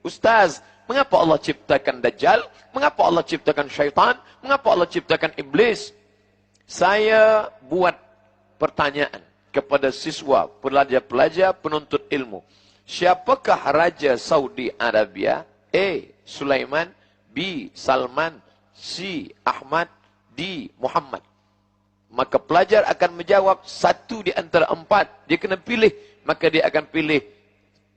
Ustaz, mengapa Allah ciptakan Dajjal? Mengapa Allah ciptakan syaitan? Mengapa Allah ciptakan iblis? Saya buat pertanyaan kepada siswa, pelajar-pelajar, penuntut ilmu. Siapakah Raja Saudi Arabia? A. Sulaiman, B. Salman, C. Ahmad, D. Muhammad. Maka pelajar akan menjawab satu di antara empat. Dia kena pilih. Maka dia akan pilih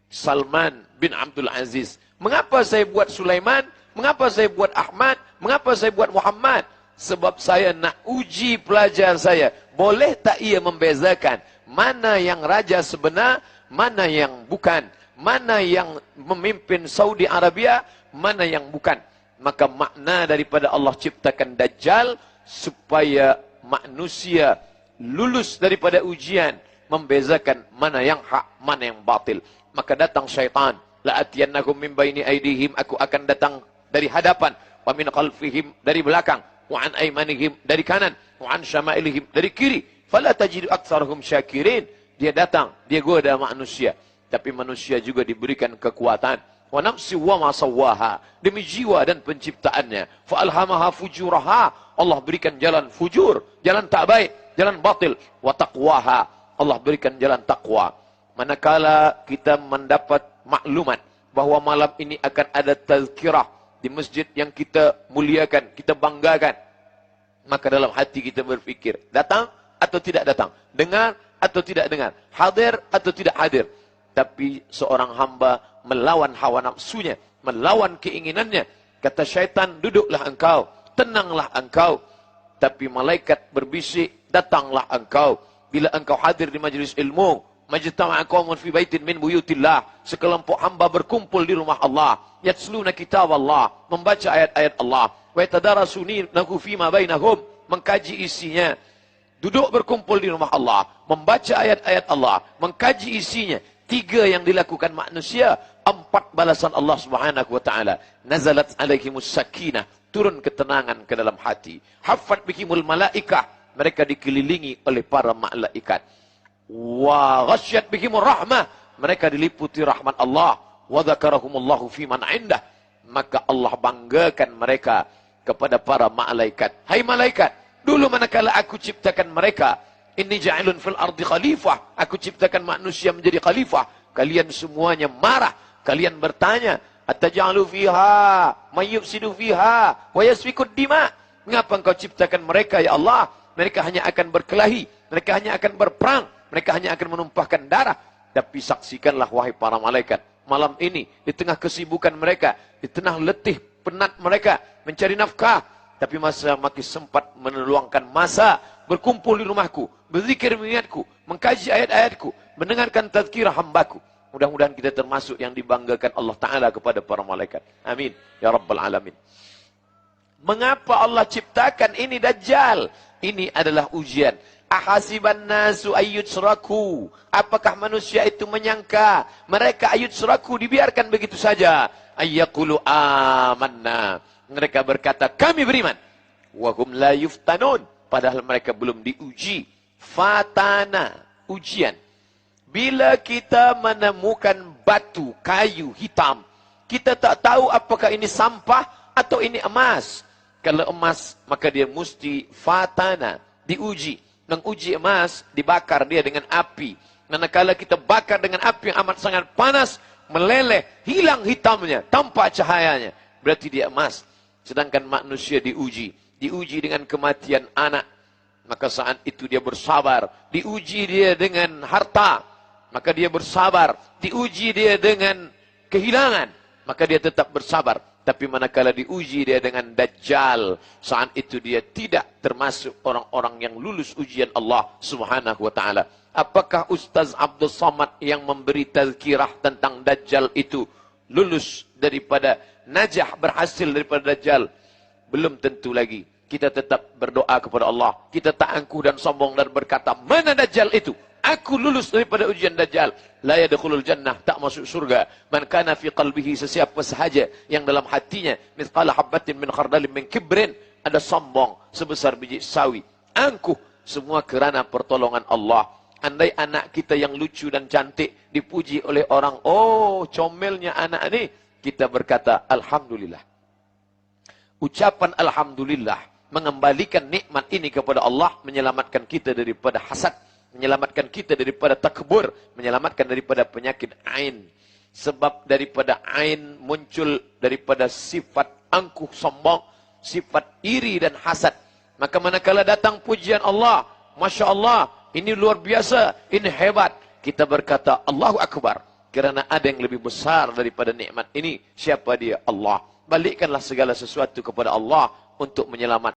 Salman bin Abdul Aziz. Mengapa saya buat Sulaiman? Mengapa saya buat Ahmad? Mengapa saya buat Muhammad? Sebab saya nak uji pelajar saya. Boleh tak ia membezakan mana yang raja sebenar, mana yang bukan. Mana yang memimpin Saudi Arabia, mana yang bukan. Maka makna daripada Allah ciptakan Dajjal supaya manusia lulus daripada ujian, membezakan mana yang hak, mana yang batil. Maka datang syaitan, la'atiyannakum min baini aydihim, aku akan datang dari hadapan, wa min khalfihim, dari belakang, wa an aymanihim, dari kanan, wa an syama'ilihim, dari kiri, fala tajidu aktsarahum syakirin. Dia datang, dia goda manusia, tapi manusia juga diberikan kekuatan. Wa nafsi wa ma sawwaha, demi jiwa dan penciptaannya, fa alhamaha fujuraha, Allah berikan jalan fujur, jalan tak baik, jalan batil. Wa taqwaha, Allah berikan jalan takwa. Manakala kita mendapat maklumat bahwa malam ini akan ada tazkirah di masjid yang kita muliakan, kita banggakan, maka dalam hati kita berfikir, datang atau tidak datang, dengar atau tidak dengar, hadir atau tidak hadir. Tapi seorang hamba melawan hawa nafsunya, melawan keinginannya. Kata syaitan, duduklah engkau, tenanglah engkau. Tapi malaikat berbisik, datanglah engkau. Bila engkau hadir di majlis ilmu, majtama'a qaumun fi baitin min buyutillah, sekelompok hamba berkumpul di rumah Allah, yatsluna kitab Allah, membaca ayat-ayat Allah, wa yatadarasunahu fima bainahum, mengkaji isinya. Duduk berkumpul di rumah Allah, membaca ayat-ayat Allah, mengkaji isinya. 3 yang dilakukan manusia, 4 balasan Allah Subhanahu wa taala. Nazalat alaihimus sakinah, turun ketenangan ke dalam hati. Haffat bihimul malaikah, mereka dikelilingi oleh para malaikat. Wa ghasyat bihimur rahmah, mereka diliputi rahmat Allah. Wa dzakarahumullahu fi man indah, maka Allah banggakan mereka kepada para malaikat. Hai malaikat, dulu manakala aku ciptakan mereka, inni ja'ilun fil ardi khalifah, aku ciptakan manusia menjadi khalifah, kalian semuanya marah, kalian bertanya, ataj'alu fiha may yufsidu fiha wa yasfikud dima, mengapa engkau ciptakan mereka ya Allah? Mereka hanya akan berkelahi, mereka hanya akan berperang, mereka hanya akan menumpahkan darah. Tapi saksikanlah wahai para malaikat, malam ini di tengah kesibukan mereka, di tengah letih penat mereka mencari nafkah, tapi masih sempat meluangkan masa berkumpul di rumahku, berzikir mengingatku, mengkaji ayat-ayatku, mendengarkan tazkirah hambaku. Mudah-mudahan kita termasuk yang dibanggakan Allah Ta'ala kepada para malaikat. Amin. Ya Rabbal Alamin. Mengapa Allah ciptakan ini Dajjal? Ini adalah ujian. Ahasiban nasu ayyutsraku. Apakah manusia itu menyangka mereka ayyutsraku, dibiarkan begitu saja? Ayyaqulu amanna. Mereka berkata, kami beriman. Wahum la yuftanun. Padahal mereka belum diuji. Fatana, ujian. Bila kita menemukan batu, kayu hitam, kita tak tahu apakah ini sampah atau ini emas. Kalau emas, maka dia mesti fatana, diuji. Menguji emas, dibakar dia dengan api. Manakala kita bakar dengan api yang amat sangat panas, meleleh, hilang hitamnya, tampak cahayanya, berarti dia emas. Sedangkan manusia diuji dengan kematian anak, maka saat itu dia bersabar. Diuji dia dengan harta, maka dia bersabar. Diuji dia dengan kehilangan, maka dia tetap bersabar. Tapi manakala diuji dia dengan Dajjal, saat itu dia tidak termasuk orang-orang yang lulus ujian Allah Subhanahu wa taala. Apakah Ustaz Abdul Somad yang memberi tazkirah tentang Dajjal itu lulus daripada najah, berhasil daripada Dajjal? Belum tentu lagi. Kita tetap berdoa kepada Allah. Kita tak angkuh dan sombong dan berkata, mana Dajjal itu? Aku lulus daripada ujian Dajjal. La yadkhulul jannah, tak masuk surga. Man kana fi qalbihi, sesiapa sahaja yang dalam hatinya mithqala habbatin min khardalin min kibrin, ada sombong sebesar biji sawi, angkuh, semua kerana pertolongan Allah. Andai anak kita yang lucu dan cantik dipuji oleh orang, oh comelnya anak ini, kita berkata Alhamdulillah. Ucapan Alhamdulillah mengembalikan nikmat ini kepada Allah, menyelamatkan kita daripada hasad, menyelamatkan kita daripada takbur, menyelamatkan daripada penyakit ain. Sebab daripada ain muncul daripada sifat angkuh sombong, sifat iri dan hasad. Maka manakala datang pujian Allah, Masya Allah, ini luar biasa, ini hebat, kita berkata Allahu Akbar. Kerana ada yang lebih besar daripada nikmat ini. Siapa dia? Allah. Balikkanlah segala sesuatu kepada Allah untuk menyelamatkan